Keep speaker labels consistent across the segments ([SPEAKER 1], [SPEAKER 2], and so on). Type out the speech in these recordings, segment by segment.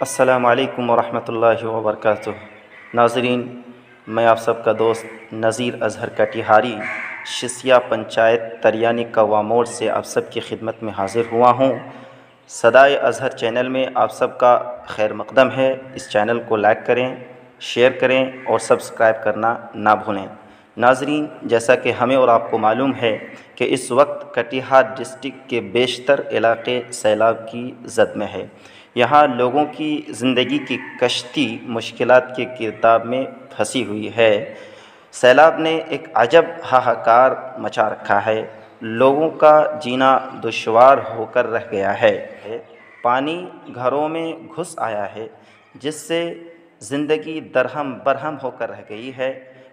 [SPEAKER 1] अस्सलामु अलैकुम वरहमतुल्लाहि वबरकातुह। नाज़रीन, मैं आप सबका दोस्त नज़ीर अज़हर कटिहारी शिसिया पंचायत तरियानी कौवा मोड़ से आप सबकी खिदमत में हाज़िर हुआ हूँ। सदाए अज़हर चैनल में आप सबका खैर मक़दम है। इस चैनल को लाइक करें, शेयर करें और सब्सक्राइब करना ना भूलें। नाज़रीन, जैसा कि हमें और आपको मालूम है कि इस वक्त कटिहार डिस्ट्रिक्ट के बेशतर इलाक़े सैलाब की ज़द में है। यहाँ लोगों की ज़िंदगी की कश्ती मुश्किलात के गिरदाब में फंसी हुई है। सैलाब ने एक अजब हाहाकार मचा रखा है। लोगों का जीना दुश्वार होकर रह गया है। पानी घरों में घुस आया है, जिससे ज़िंदगी दरहम बरहम होकर रह गई है।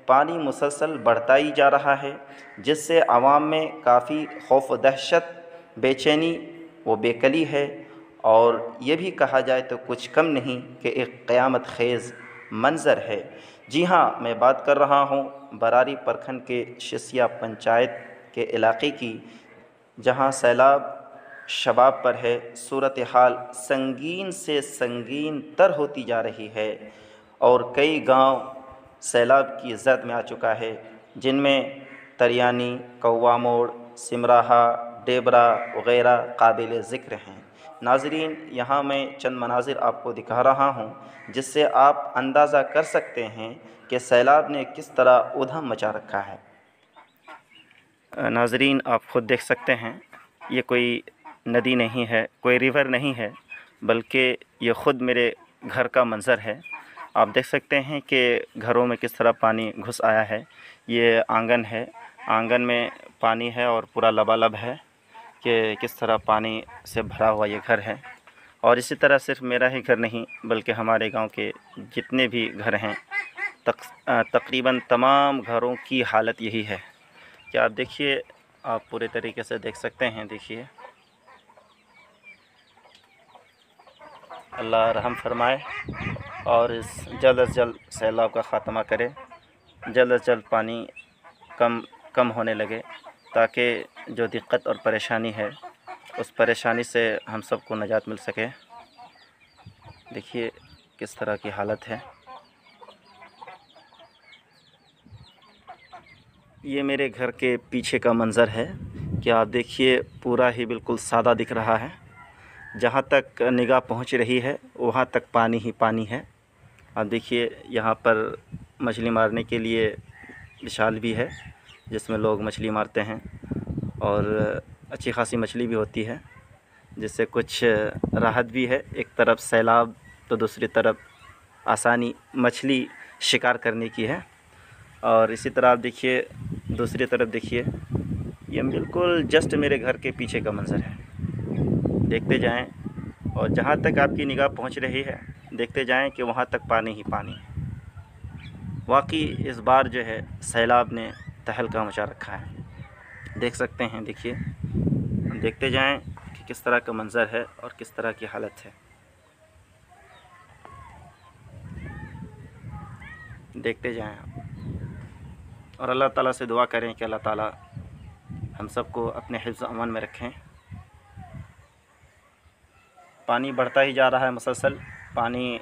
[SPEAKER 1] पानी मुसलसल बढ़ता ही जा रहा है, जिससे आवाम में काफ़ी खौफ दहशत, बेचैनी व बेकली है। और ये भी कहा जाए तो कुछ कम नहीं कि एक क़यामत ख़ेज़ मंज़र है। जी हाँ, मैं बात कर रहा हूँ बरारी प्रखंड के शिसिया पंचायत के इलाक़े की, जहाँ सैलाब शबाब पर है। सूरत हाल संगीन से संगीन तर होती जा रही है और कई गांव सैलाब की ज़द में आ चुका है, जिनमें तरियानी, कौवा मोड़, सिमराहा, डेबरा वग़ैरह काबिल ज़िक्र हैं। नाज़रीन, यहाँ मैं चंद मनाज़िर आपको दिखा रहा हूँ, जिससे आप अंदाज़ा कर सकते हैं कि सैलाब ने किस तरह उधम मचा रखा है। नाज़रीन, आप ख़ुद देख सकते हैं, ये कोई नदी नहीं है, कोई रिवर नहीं है, बल्कि ये ख़ुद मेरे घर का मंज़र है। आप देख सकते हैं कि घरों में किस तरह पानी घुस आया है। ये आंगन है, आंगन में पानी है और पूरा लबालब है कि किस तरह पानी से भरा हुआ ये घर है। और इसी तरह सिर्फ मेरा ही घर नहीं, बल्कि हमारे गांव के जितने भी घर हैं, तकरीबन तमाम घरों की हालत यही है। क्या आप देखिए, आप पूरे तरीके से देख सकते हैं। देखिए, अल्लाह रहम फरमाए और इस जल्द अज़ जल्द सैलाब का ख़ात्मा करे, जल्द अज़ जल्द पानी कम होने लगे, ताकि जो दिक्कत और परेशानी है उस परेशानी से हम सबको निजात मिल सके। देखिए किस तरह की हालत है। ये मेरे घर के पीछे का मंज़र है कि आप देखिए, पूरा ही बिल्कुल सादा दिख रहा है। जहाँ तक निगाह पहुँच रही है वहाँ तक पानी ही पानी है। आप देखिए, यहाँ पर मछली मारने के लिए विशाल भी है, जिसमें लोग मछली मारते हैं और अच्छी खासी मछली भी होती है, जिससे कुछ राहत भी है। एक तरफ सैलाब तो दूसरी तरफ आसानी मछली शिकार करने की है। और इसी तरह आप देखिए, दूसरी तरफ देखिए, ये बिल्कुल जस्ट मेरे घर के पीछे का मंज़र है। देखते जाएं और जहाँ तक आपकी निगाह पहुँच रही है देखते जाएं कि वहाँ तक पानी ही पानी है। वाकई इस बार जो है सैलाब ने तहलका मचा रखा है। देख सकते हैं, देखिए, देखते जाएं कि किस तरह का मंज़र है और किस तरह की हालत है। देखते जाएं आप और अल्लाह ताला से दुआ करें कि अल्लाह ताला हम सबको अपने हिफ्ज़ अमन में रखें। पानी बढ़ता ही जा रहा है, मुसलसल पानी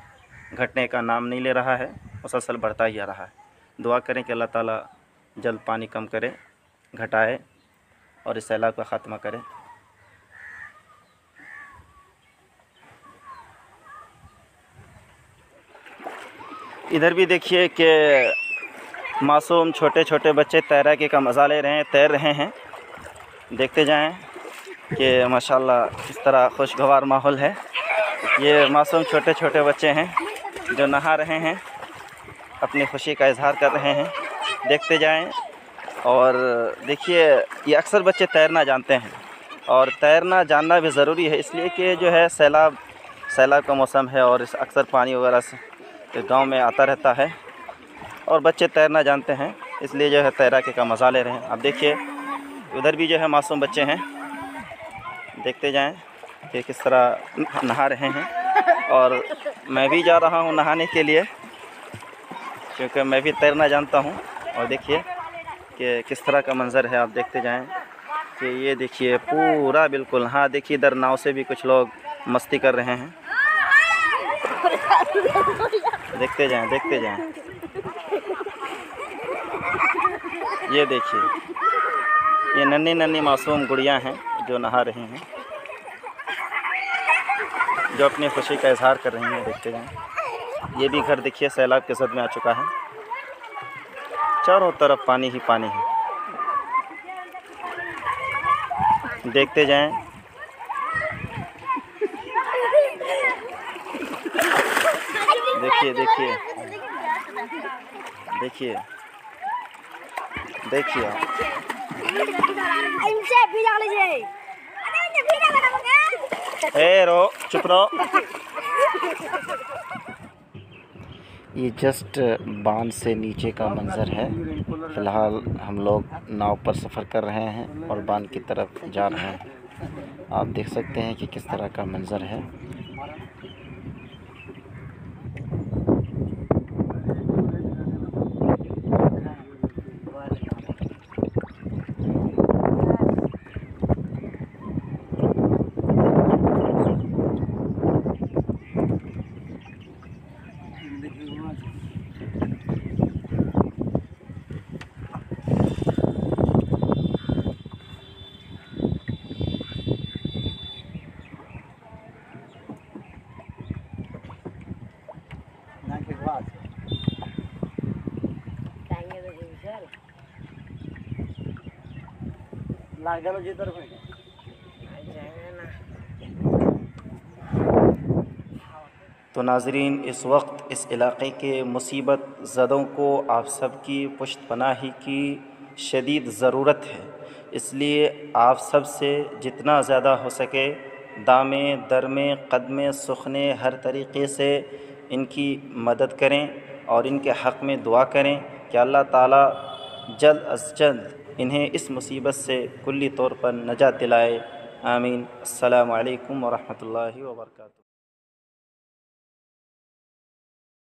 [SPEAKER 1] घटने का नाम नहीं ले रहा है, मुसलसल बढ़ता ही जा रहा है। दुआ करें कि अल्लाह ताला जल्द पानी कम करे, घटाए और इस सैलाब का ख़ात्मा करे। इधर भी देखिए कि मासूम छोटे छोटे बच्चे तैराकी का मज़ा ले रहे हैं, तैर रहे हैं। देखते जाएं कि माशाल्लाह किस तरह खुशगवार माहौल है। ये मासूम छोटे छोटे बच्चे हैं जो नहा रहे हैं, अपनी खुशी का इजहार कर रहे हैं। देखते जाएं और देखिए, ये अक्सर बच्चे तैरना जानते हैं और तैरना जानना भी ज़रूरी है, इसलिए कि जो है सैलाब का मौसम है और इस अक्सर पानी वगैरह से गांव में आता रहता है और बच्चे तैरना जानते हैं, इसलिए जो है तैराकी का मज़ा ले रहे हैं। अब देखिए, उधर भी जो है मासूम बच्चे हैं। देखते जाएं कि किस तरह नहा रहे हैं और मैं भी जा रहा हूं नहाने के लिए, क्योंकि मैं भी तैरना जानता हूं। और देखिए कि किस तरह का मंज़र है। आप देखते जाएं कि ये देखिए पूरा बिल्कुल, हाँ देखिए, इधर नाव से भी कुछ लोग मस्ती कर रहे हैं। देखते जाएं, देखते जाएं। ये देखिए, ये नन्ही नन्ही मासूम गुड़ियाँ हैं जो नहा रही हैं, जो अपनी खुशी का इजहार कर रही हैं। देखते जाएं। ये भी घर देखिए सैलाब के जद में आ चुका है, चारों तरफ पानी ही पानी है। देखते जाएं। देखिए देखिए देखिए देखिए आप। रो चुप रहो। ये जस्ट बांध से नीचे का मंज़र है। फ़िलहाल हम लोग नाव पर सफ़र कर रहे हैं और बांध की तरफ जा रहे हैं। आप देख सकते हैं कि किस तरह का मंज़र है। तो नाज़रीन, इस वक्त इस इलाक़े के मुसीबत ज़दों को आप सब की पुश्त पनाही की शदीद ज़रूरत है। इसलिए आप सब से जितना ज़्यादा हो सके दामे दरमे क़दमे सुखने हर तरीक़े से इनकी मदद करें और इनके हक़ में दुआ करें कि अल्लाह ताला जल्द अज़ जल्द इन्हें इस मुसीबत से कुल्ली तौर पर नजात दिलाए। आमीन। अस्सलामु अलैकुम व रहमतुल्लाहि व बरकातुहू।